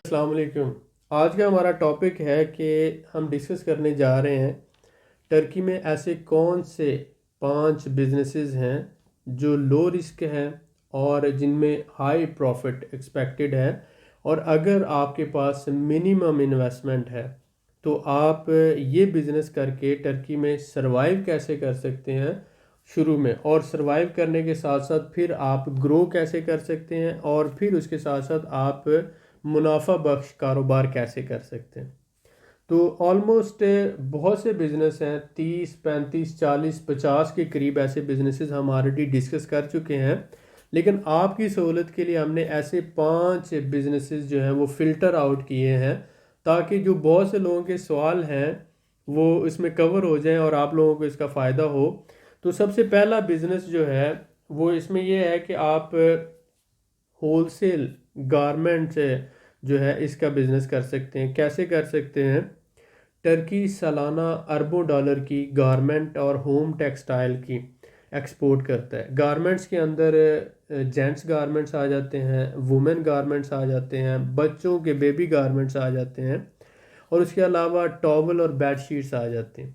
السلام علیکم۔ آج کا ہمارا ٹاپک ہے کہ ہم ڈسکس کرنے جا رہے ہیں ٹرکی میں ایسے کون سے 5 بزنسز ہیں جو لو رسک ہیں اور جن میں ہائی پروفٹ ایکسپیکٹڈ ہے، اور اگر آپ کے پاس منیمم انویسٹمنٹ ہے تو آپ یہ بزنس کر کے ٹرکی میں سروائیو کیسے کر سکتے ہیں شروع میں، اور سروائیو کرنے کے ساتھ ساتھ پھر آپ گرو کیسے کر سکتے ہیں، اور پھر اس کے ساتھ ساتھ آپ منافع بخش کاروبار کیسے کر سکتے ہیں۔ تو آلموسٹ بہت سے بزنس ہیں، 30 35 40 50 کے قریب ایسے بزنسز ہم آلریڈی ڈسکس کر چکے ہیں، لیکن آپ کی سہولت کے لیے ہم نے ایسے 5 بزنسز جو ہیں وہ فلٹر آؤٹ کیے ہیں تاکہ جو بہت سے لوگوں کے سوال ہیں وہ اس میں کور ہو جائیں اور آپ لوگوں کو اس کا فائدہ ہو۔ تو سب سے پہلا بزنس جو ہے وہ اس میں یہ ہے کہ آپ ہول سیل گارمنٹ جو ہے اس کا بزنس کر سکتے ہیں۔ کیسے کر سکتے ہیں؟ ٹرکی سالانہ اربوں ڈالر کی گارمنٹ اور ہوم ٹیکسٹائل کی ایکسپورٹ کرتا ہے۔ گارمنٹس کے اندر جینٹس گارمنٹس آ جاتے ہیں، وومن گارمنٹس آ جاتے ہیں، بچوں کے بیبی گارمنٹس آ جاتے ہیں، اور اس کے علاوہ ٹاول اور بیڈ شیٹس آ جاتے ہیں۔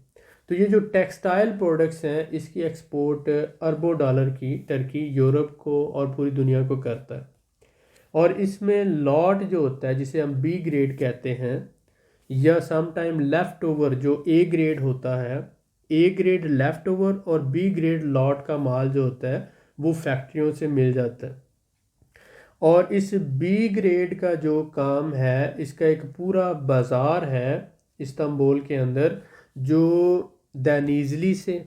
تو یہ جو ٹیکسٹائل پروڈکٹس ہیں اس کی ایکسپورٹ اربوں ڈالر کی ٹرکی یورپ کو اور پوری دنیا کو کرتا ہے۔ اور اس میں لاٹ جو ہوتا ہے جسے ہم بی گریڈ کہتے ہیں، یا سم ٹائم لیفٹ اوور جو اے گریڈ ہوتا ہے، اے گریڈ لیفٹ اوور اور بی گریڈ لاٹ کا مال جو ہوتا ہے وہ فیکٹریوں سے مل جاتا ہے۔ اور اس بی گریڈ کا جو کام ہے اس کا ایک پورا بازار ہے استنبول کے اندر، جو دنیزلی سے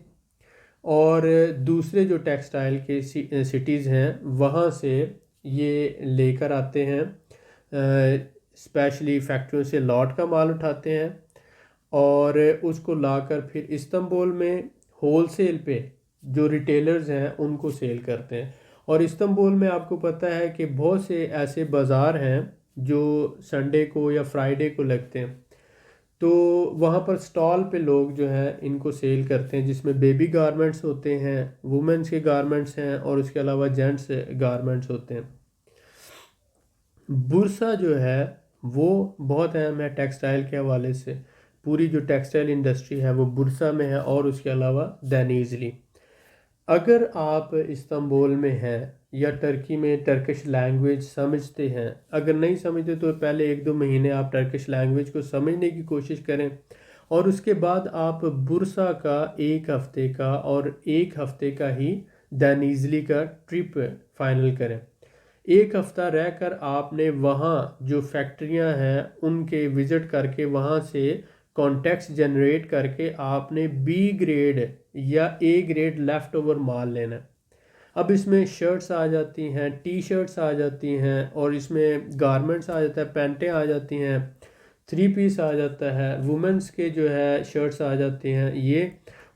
اور دوسرے جو ٹیکسٹائل کے سٹیز ہیں وہاں سے یہ لے کر آتے ہیں، اسپیشلی فیکٹریوں سے لاٹ کا مال اٹھاتے ہیں اور اس کو لا کر پھر استنبول میں ہول سیل پہ جو ریٹیلرز ہیں ان کو سیل کرتے ہیں۔ اور استنبول میں آپ کو پتہ ہے کہ بہت سے ایسے بازار ہیں جو سنڈے کو یا فرائیڈے کو لگتے ہیں، تو وہاں پر سٹال پہ لوگ جو ہیں ان کو سیل کرتے ہیں، جس میں بیبی گارمنٹس ہوتے ہیں، وومنس کے گارمنٹس ہیں، اور اس کے علاوہ جینٹس گارمنٹس ہوتے ہیں۔ بورسا جو ہے وہ بہت اہم ہے ٹیکسٹائل کے حوالے سے، پوری جو ٹیکسٹائل انڈسٹری ہے وہ بورسا میں ہے، اور اس کے علاوہ دنیزلی۔ اگر آپ استنبول میں ہیں یا ٹرکی میں ٹرکش لینگویج سمجھتے ہیں، اگر نہیں سمجھتے تو پہلے 1 2 مہینے آپ ٹرکش لینگویج کو سمجھنے کی کوشش کریں، اور اس کے بعد آپ بورسا کا 1 ہفتے کا اور 1 ہفتے کا ہی دنیزلی کا ٹرپ فائنل کریں۔ 1 ہفتہ رہ کر آپ نے وہاں جو فیکٹریاں ہیں ان کے وزٹ کر کے وہاں سے کانٹیکٹس جنریٹ کر کے آپ نے بی گریڈ یا اے گریڈ لیفٹ اوور مال لینا ہے۔ اب اس میں شرٹس آ جاتی ہیں، ٹی شرٹس آ جاتی ہیں، اور اس میں گارمنٹس آ جاتا ہے، پینٹیں آ جاتی ہیں، 3 پیس آ جاتا ہے، وومنس کے جو ہے شرٹس آ جاتے ہیں یہ،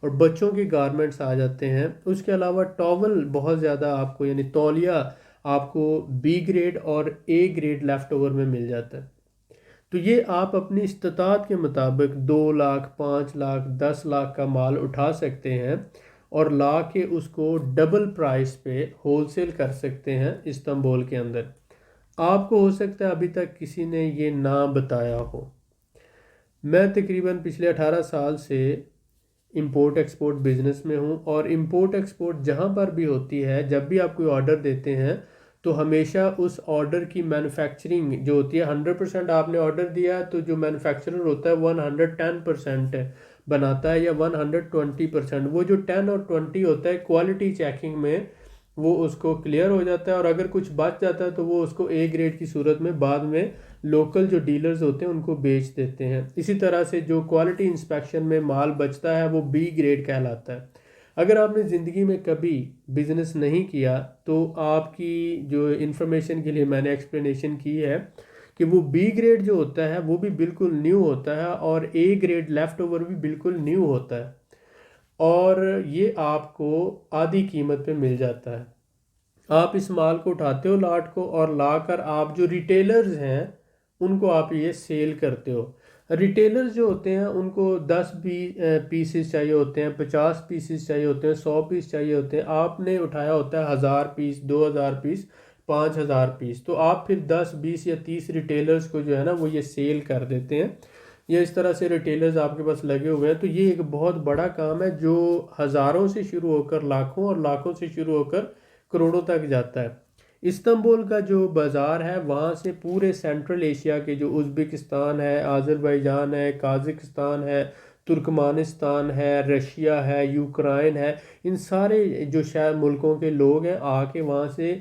اور بچوں کے گارمنٹس آ جاتے ہیں۔ اس کے علاوہ ٹاول بہت زیادہ آپ کو، یعنی تولیہ آپ کو بی گریڈ اور اے گریڈ لیفٹ اوور میں مل جاتا ہے۔ تو یہ آپ اپنی استطاعت کے مطابق 2 لاکھ 5 لاکھ 10 لاکھ کا مال اٹھا سکتے ہیں اور لا کے اس کو ڈبل پرائس پہ ہول سیل کر سکتے ہیں استنبول کے اندر۔ آپ کو ہو سکتا ہے ابھی تک کسی نے یہ نہ بتایا ہو۔ میں تقریباً پچھلے 18 سال سے امپورٹ ایکسپورٹ بزنس میں ہوں، اور امپورٹ ایکسپورٹ جہاں پر بھی ہوتی ہے، جب بھی آپ کوئی آرڈر دیتے ہیں تو ہمیشہ اس آرڈر کی مینوفیکچرنگ جو ہوتی ہے، 100% آپ نے آرڈر دیا تو جو مینوفیکچرر ہوتا ہے 110% بناتا ہے، یا 120%۔ وہ جو 10 اور 20 ہوتا ہے کوالٹی چیکنگ میں وہ اس کو کلیئر ہو جاتا ہے، اور اگر کچھ بچ جاتا ہے تو وہ اس کو اے گریڈ کی صورت میں بعد میں لوکل جو ڈیلرز ہوتے ہیں ان کو بیچ دیتے ہیں۔ اسی طرح سے جو کوالٹی انسپیکشن میں مال بچتا ہے وہ بی گریڈ کہلاتا ہے۔ اگر آپ نے زندگی میں کبھی بزنس نہیں کیا تو آپ کی جو انفارمیشن کے لیے میں نے ایکسپلینیشن کی ہے کہ وہ بی گریڈ جو ہوتا ہے وہ بھی بالکل نیو ہوتا ہے، اور اے گریڈ لیفٹ اوور بھی بالکل نیو ہوتا ہے، اور یہ آپ کو آدھی قیمت پہ مل جاتا ہے۔ آپ اس مال کو اٹھاتے ہو لاٹ کو، اور لا کر آپ جو ریٹیلرز ہیں ان کو آپ یہ سیل کرتے ہو۔ ریٹیلرز جو ہوتے ہیں ان کو 10 پیسز چاہیے ہوتے ہیں، 50 پیسز چاہیے ہوتے ہیں، 100 پیس چاہیے ہوتے ہیں۔ آپ نے اٹھایا ہوتا ہے 1000 پیس، 2000 پیس، 5,000 پیس، تو آپ پھر 10 20 یا 30 ریٹیلرز کو جو ہے نا وہ یہ سیل کر دیتے ہیں، یا اس طرح سے ریٹیلرز آپ کے پاس لگے ہوئے ہیں. تو یہ ایک بہت بڑا کام ہے جو ہزاروں سے شروع ہو کر لاکھوں اور لاکھوں سے شروع ہو کر کروڑوں تک جاتا ہے. استنبول کا جو بازار ہے وہاں سے پورے سینٹرل ایشیا کے جو ازبکستان ہے، آذربائیجان ہے، قازقستان ہے، ترکمانستان ہے، رشیا ہے، یوکرائن ہے، ان سارے جو شاید ملکوں کے لوگ ہیں آ کے وہاں سے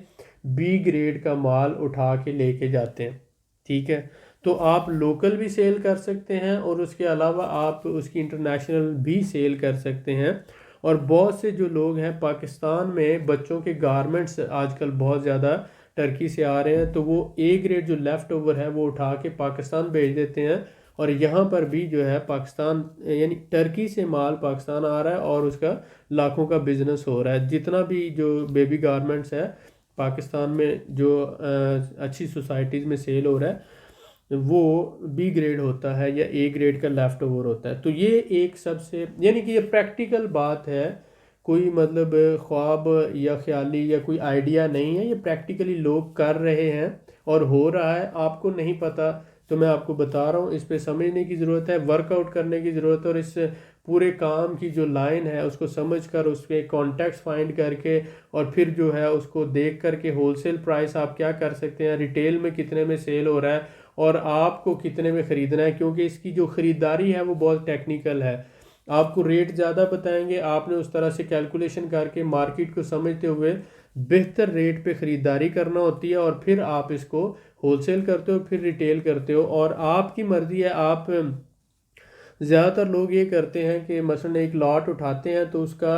بی گریڈ کا مال اٹھا کے لے کے جاتے ہیں. ٹھیک ہے، تو آپ لوکل بھی سیل کر سکتے ہیں اور اس کے علاوہ آپ اس کی انٹرنیشنل بھی سیل کر سکتے ہیں. اور بہت سے جو لوگ ہیں پاکستان میں بچوں کے گارمنٹس آج کل بہت زیادہ ٹرکی سے آ رہے ہیں، تو وہ اے گریڈ جو لیفٹ اوور ہے وہ اٹھا کے پاکستان بھیج دیتے ہیں، اور یہاں پر بھی جو ہے پاکستان یعنی ٹرکی سے مال پاکستان آ رہا ہے اور اس کا لاکھوں کا بزنس ہو رہا ہے. جتنا بھی جو بیبی گارمنٹس ہے پاکستان میں جو اچھی سوسائٹیز میں سیل ہو رہا ہے وہ بی گریڈ ہوتا ہے یا اے گریڈ کا لیفٹ اوور ہوتا ہے. تو یہ ایک سب سے یعنی کہ یہ پریکٹیکل بات ہے، کوئی مطلب خواب یا خیالی یا کوئی آئیڈیا نہیں ہے، یہ پریکٹیکلی لوگ کر رہے ہیں اور ہو رہا ہے. آپ کو نہیں پتہ تو میں آپ کو بتا رہا ہوں، اس پہ سمجھنے کی ضرورت ہے، ورک آؤٹ کرنے کی ضرورت ہے، اور اس پورے کام کی جو لائن ہے اس کو سمجھ کر اس کے کانٹیکٹس فائنڈ کر کے اور پھر جو ہے اس کو دیکھ کر کے ہول سیل پرائس آپ کیا کر سکتے ہیں، ریٹیل میں کتنے میں سیل ہو رہا ہے اور آپ کو کتنے میں خریدنا ہے، کیونکہ اس کی جو خریداری ہے وہ بہت ٹیکنیکل ہے. آپ کو ریٹ زیادہ بتائیں گے، آپ نے اس طرح سے کیلکولیشن کر کے مارکیٹ کو سمجھتے ہوئے بہتر ریٹ پہ خریداری کرنا ہوتی ہے، اور پھر آپ اس کو ہول سیل کرتے ہو، پھر ریٹیل کرتے ہو. اور آپ کی مرضی ہے، آپ زیادہ تر لوگ یہ کرتے ہیں کہ مثلا ایک لاٹ اٹھاتے ہیں تو اس کا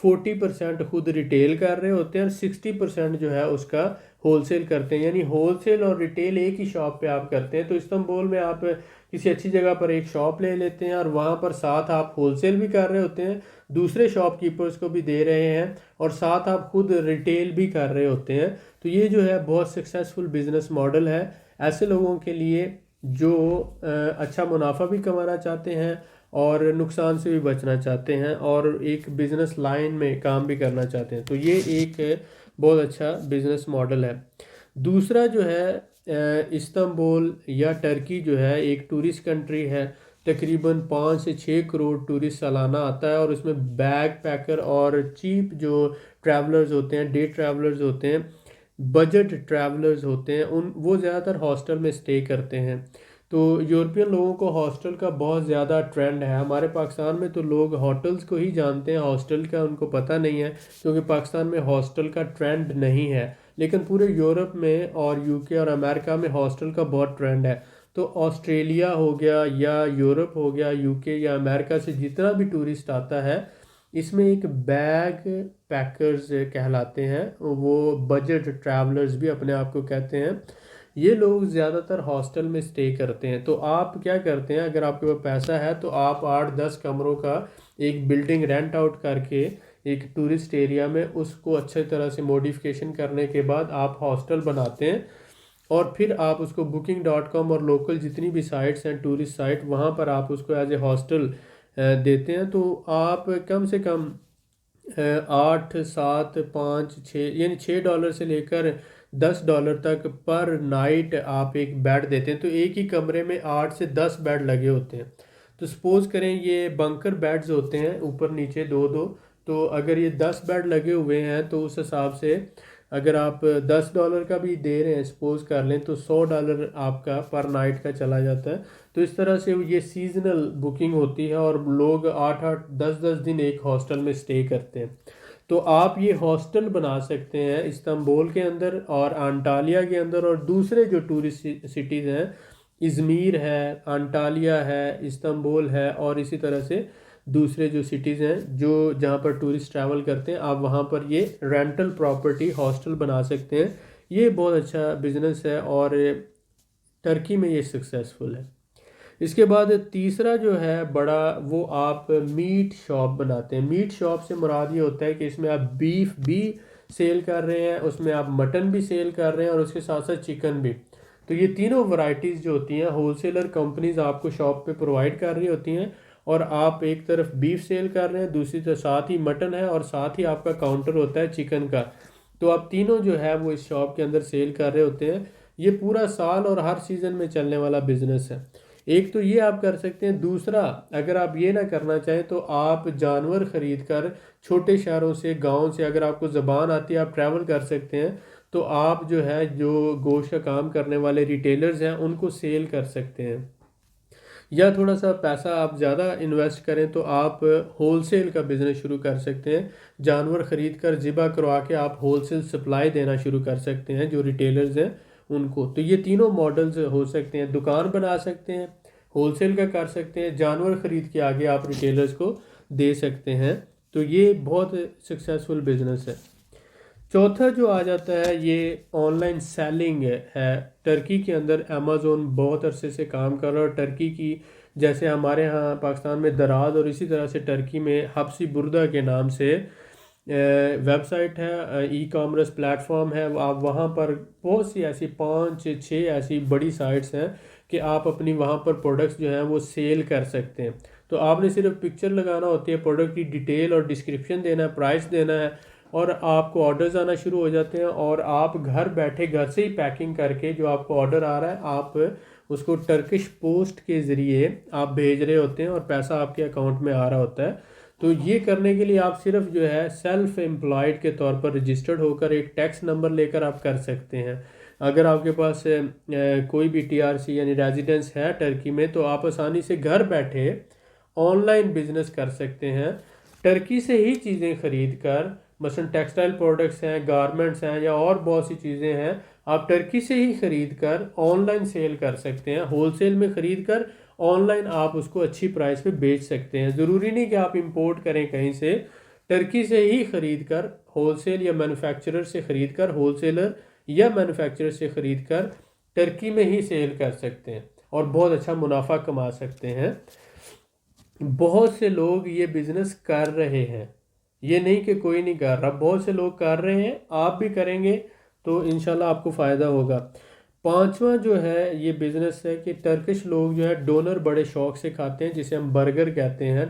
40% خود ریٹیل کر رہے ہوتے ہیں اور 60% جو ہے اس کا ہول سیل کرتے ہیں، یعنی ہول سیل اور ریٹیل ایک ہی شاپ پہ آپ کرتے ہیں. تو استنبول میں آپ کسی اچھی جگہ پر ایک شاپ لے لیتے ہیں اور وہاں پر ساتھ آپ ہول سیل بھی کر رہے ہوتے ہیں، دوسرے شاپ کیپرز کو بھی دے رہے ہیں، اور ساتھ آپ خود ریٹیل بھی کر رہے ہوتے ہیں. تو یہ جو ہے بہت سکسیسفل بزنس ماڈل ہے ایسے لوگوں کے لیے جو اچھا منافع بھی کمانا چاہتے ہیں اور نقصان سے بھی بچنا چاہتے ہیں اور ایک بزنس لائن میں کام بھی کرنا چاہتے ہیں. تو یہ ایک بہت اچھا بزنس ماڈل ہے. دوسرا جو ہے استنبول یا ٹرکی جو ہے ایک ٹورسٹ کنٹری ہے، تقریباً 5 سے 6 کروڑ ٹورسٹ سالانہ آتا ہے، اور اس میں بیگ پیکر اور چیپ جو ٹریولرز ہوتے ہیں، ڈے ٹریولرز ہوتے ہیں، بجٹ ٹریولرز ہوتے ہیں، وہ زیادہ تر ہاسٹل میں سٹے کرتے ہیں. تو یورپین لوگوں کو ہاسٹل کا بہت زیادہ ٹرینڈ ہے. ہمارے پاکستان میں تو لوگ ہوٹلز کو ہی جانتے ہیں، ہاسٹل کا ان کو پتہ نہیں ہے کیونکہ پاکستان میں ہاسٹل کا ٹرینڈ نہیں ہے، لیکن پورے یورپ میں اور یو کے اور امریکہ میں ہاسٹل کا بہت ٹرینڈ ہے. تو آسٹریلیا ہو گیا یا یورپ ہو گیا، یو کے یا امریکہ سے جتنا بھی ٹورسٹ آتا ہے اس میں ایک بیگ پیکرز کہلاتے ہیں، وہ بجٹ ٹریولرز بھی اپنے آپ کو کہتے ہیں. یہ لوگ زیادہ تر ہاسٹل میں سٹے کرتے ہیں. تو آپ کیا کرتے ہیں، اگر آپ کے پاس پیسہ ہے تو آپ 8-10 کمروں کا ایک بلڈنگ رینٹ آؤٹ کر کے ایک ٹورسٹ ایریا میں اس کو اچھے طرح سے موڈیفکیشن کرنے کے بعد آپ ہاسٹل بناتے ہیں، اور پھر آپ اس کو booking.com اور لوکل جتنی بھی سائٹس ہیں ٹورسٹ سائٹ وہاں پر آپ اس کو ایز اے ہاسٹل دیتے ہیں. تو آپ کم سے کم 8 7 5 6 یعنی $6 سے لے کر $10 تک پر نائٹ آپ ایک بیڈ دیتے ہیں. تو ایک ہی کمرے میں 8 سے 10 بیڈ لگے ہوتے ہیں. تو سپوز کریں یہ بنکر بیڈز ہوتے ہیں اوپر نیچے 2-2، تو اگر یہ 10 بیڈ لگے ہوئے ہیں تو اس حساب سے اگر آپ $10 کا بھی دے رہے ہیں سپوز کر لیں تو $100 آپ کا پر نائٹ کا چلا جاتا ہے. تو اس طرح سے یہ سیزنل بکنگ ہوتی ہے اور لوگ 8-8 10-10 دن ایک ہاسٹل میں سٹے کرتے ہیں. تو آپ یہ ہاسٹل بنا سکتے ہیں استنبول کے اندر اور انٹالیا کے اندر، اور دوسرے جو ٹورسٹ سٹیز ہیں ازمیر ہے، انٹالیا ہے، استنبول ہے، اور اسی طرح سے دوسرے جو سٹیز ہیں جو جہاں پر ٹورسٹ ٹریول کرتے ہیں آپ وہاں پر یہ رینٹل پراپرٹی ہاسٹل بنا سکتے ہیں. یہ بہت اچھا بزنس ہے اور ٹرکی میں یہ سکسیسفل ہے. اس کے بعد تیسرا جو ہے بڑا وہ آپ میٹ شاپ بناتے ہیں. میٹ شاپ سے مراد یہ ہوتا ہے کہ اس میں آپ بیف بھی سیل کر رہے ہیں، اس میں آپ مٹن بھی سیل کر رہے ہیں اور اس کے ساتھ ساتھ چکن بھی. تو یہ تینوں ورائٹیز جو ہوتی ہیں ہول سیلر کمپنیز آپ کو شاپ پہ پرووائڈ کر رہی ہوتی ہیں، اور آپ ایک طرف بیف سیل کر رہے ہیں، دوسری طرف ساتھ ہی مٹن ہے اور ساتھ ہی آپ کا کاؤنٹر ہوتا ہے چکن کا. تو آپ تینوں جو ہے وہ اس شاپ کے اندر سیل کر رہے ہوتے ہیں. یہ پورا سال اور ہر سیزن میں چلنے والا بزنس ہے. ایک تو یہ آپ کر سکتے ہیں. دوسرا اگر آپ یہ نہ کرنا چاہیں تو آپ جانور خرید کر چھوٹے شہروں سے گاؤں سے اگر آپ کو زبان آتی ہے آپ ٹریول کر سکتے ہیں تو آپ جو ہے جو گوشت کا کام کرنے والے ریٹیلرز ہیں ان کو سیل کر سکتے ہیں. یا تھوڑا سا پیسہ آپ زیادہ انویسٹ کریں تو آپ ہول سیل کا بزنس شروع کر سکتے ہیں. جانور خرید کر ذبح کروا کے آپ ہول سیل سپلائی دینا شروع کر سکتے ہیں جو ریٹیلرز ہیں ان کو. تو یہ تینوں ماڈلز ہو سکتے ہیں. دکان بنا سکتے ہیں, ہول سیل کا کر سکتے ہیں, جانور خرید کے آگے آپ ریٹیلرز کو دے سکتے ہیں. تو یہ بہت سکسیسفل بزنس ہے. چوتھا جو آ جاتا ہے یہ آن لائن سیلنگ ہے. ٹرکی کے اندر امیزون بہت عرصے سے کام کر رہا ہے, اور ٹرکی کی جیسے ہمارے ہاں پاکستان میں دراز اور اسی طرح سے ٹرکی میں حبسی بردہ کے نام سے ویب سائٹ ہے, ای کامرس پلیٹ فارم ہے. آپ وہاں پر بہت سی ایسی 5-6 ایسی بڑی سائٹس ہیں کہ آپ اپنی وہاں پر پروڈکٹس جو ہیں وہ سیل کر سکتے ہیں. تو آپ نے صرف پکچر لگانا ہوتی ہے, پروڈکٹ کی ڈیٹیل اور ڈسکرپشن دینا ہے, پرائس دینا ہے, اور آپ کو آرڈرز آنا شروع ہو جاتے ہیں. اور آپ گھر بیٹھے گھر سے ہی پیکنگ کر کے جو آپ کو آرڈر آ رہا ہے آپ اس کو ٹرکش پوسٹ کے ذریعے آپ بھیج رہے ہوتے ہیں اور پیسہ آپ کے اکاؤنٹ میں آ رہا ہوتا ہے. تو یہ کرنے کے لیے آپ صرف جو ہے سیلف امپلائڈ کے طور پر رجسٹرڈ ہو کر ایک ٹیکس نمبر لے کر آپ کر سکتے ہیں. اگر آپ کے پاس کوئی بھی TRC یعنی ریزیڈنس ہے ٹرکی میں تو آپ آسانی سے گھر بیٹھے آن لائن بزنس کر سکتے ہیں. ٹرکی سے ہی چیزیں خرید کر, مثلا ٹیکسٹائل پروڈکٹس ہیں, گارمنٹس ہیں, یا اور بہت سی چیزیں ہیں, آپ ٹرکی سے ہی خرید کر آن لائن سیل کر سکتے ہیں. ہول سیل میں خرید کر آن لائن آپ اس کو اچھی پرائس پہ بیچ سکتے ہیں. ضروری نہیں کہ آپ امپورٹ کریں کہیں سے, ٹرکی سے ہی خرید کر ہول سیل یا مینوفیکچرر سے خرید کر, ہول سیلر یا مینوفیکچرر سے خرید کر ٹرکی میں ہی سیل کر سکتے ہیں اور بہت اچھا منافع کما سکتے ہیں. بہت سے لوگ یہ بزنس کر رہے ہیں, یہ نہیں کہ کوئی نہیں کر رہا, بہت سے لوگ کر رہے ہیں. آپ بھی کریں گے تو انشاءاللہ آپ کو فائدہ ہوگا. پانچواں جو ہے یہ بزنس ہے کہ ٹرکش لوگ جو ہے ڈونر بڑے شوق سے کھاتے ہیں, جسے ہم برگر کہتے ہیں,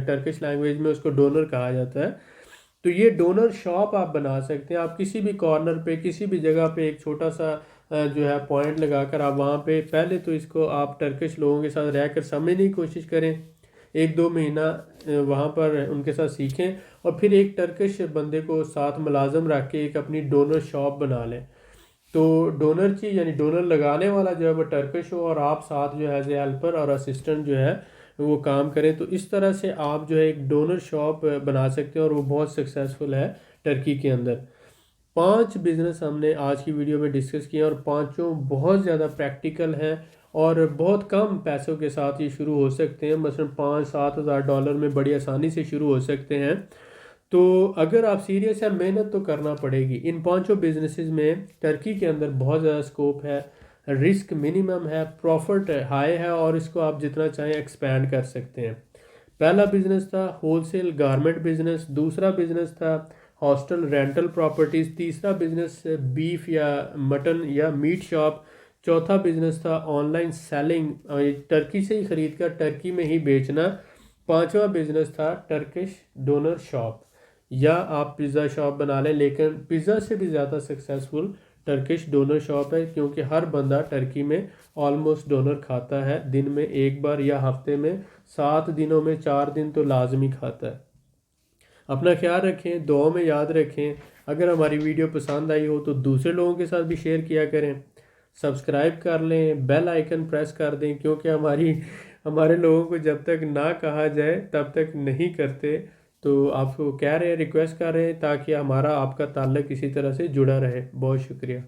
ٹرکش لینگویج میں اس کو ڈونر کہا جاتا ہے. تو یہ ڈونر شاپ آپ بنا سکتے ہیں. آپ کسی بھی کارنر پہ کسی بھی جگہ پہ ایک چھوٹا سا جو ہے پوائنٹ لگا کر آپ وہاں پہ پہلے تو اس کو آپ ٹرکش لوگوں کے ساتھ رہ کر سمجھنے کی کوشش کریں, 1-2 مہینہ وہاں پر ان کے ساتھ سیکھیں, اور پھر ایک ٹرکش بندے کو ساتھ ملازم رکھ کے ایک اپنی ڈونر شاپ بنا لیں. تو ڈونر چی یعنی ڈونر لگانے والا جو ہے وہ ٹرکش ہو, اور آپ ساتھ جو ہے ایز اے ہیلپر اور اسسٹنٹ جو ہے وہ کام کریں. تو اس طرح سے آپ جو ہے ایک ڈونر شاپ بنا سکتے ہیں, اور وہ بہت سکسیسفل ہے ٹرکی کے اندر. 5 بزنس ہم نے آج کی ویڈیو میں ڈسکس کیے, اور پانچوں بہت زیادہ پریکٹیکل ہیں اور بہت کم پیسوں کے ساتھ یہ شروع ہو سکتے ہیں. مثلا $5-7 ہزار ڈالر میں بڑی آسانی سے شروع ہو سکتے ہیں. تو اگر آپ سیریس ہیں, محنت تو کرنا پڑے گی. ان پانچوں بزنسز میں ٹرکی کے اندر بہت زیادہ سکوپ ہے, رسک منیمم ہے, پروفٹ ہائی ہے, اور اس کو آپ جتنا چاہیں ایکسپینڈ کر سکتے ہیں. پہلا بزنس تھا ہول سیل گارمنٹ بزنس, دوسرا بزنس تھا ہاسٹل رینٹل پراپرٹیز, تیسرا بزنس بیف یا مٹن یا میٹ شاپ, چوتھا بزنس تھا آن لائن سیلنگ, ٹرکی سے ہی خرید کر ٹرکی میں ہی بیچنا, پانچواں بزنس تھا ٹرکش ڈونر شاپ. یا آپ پیزا شاپ بنا لیں, لیکن پیزا سے بھی زیادہ سکسیسفل ٹرکش ڈونر شاپ ہے, کیونکہ ہر بندہ ٹرکی میں آلموسٹ ڈونر کھاتا ہے, دن میں 1 بار یا ہفتے میں 7 دنوں میں 4 دن تو لازمی کھاتا ہے. اپنا خیال رکھیں, دعاؤں میں یاد رکھیں. اگر ہماری ویڈیو پسند آئی ہو تو دوسرے لوگوں کے ساتھ بھی شیئر کیا کریں, سبسکرائب کر لیں, بیل آئیکن پریس کر دیں, کیونکہ ہمارے لوگوں کو جب تک نہ کہا جائے تب تک نہیں کرتے. تو آپ کو کہہ رہے ہیں, ریکویسٹ کر رہے ہیں تاکہ ہمارا آپ کا تعلق اسی طرح سے جڑا رہے. بہت شکریہ.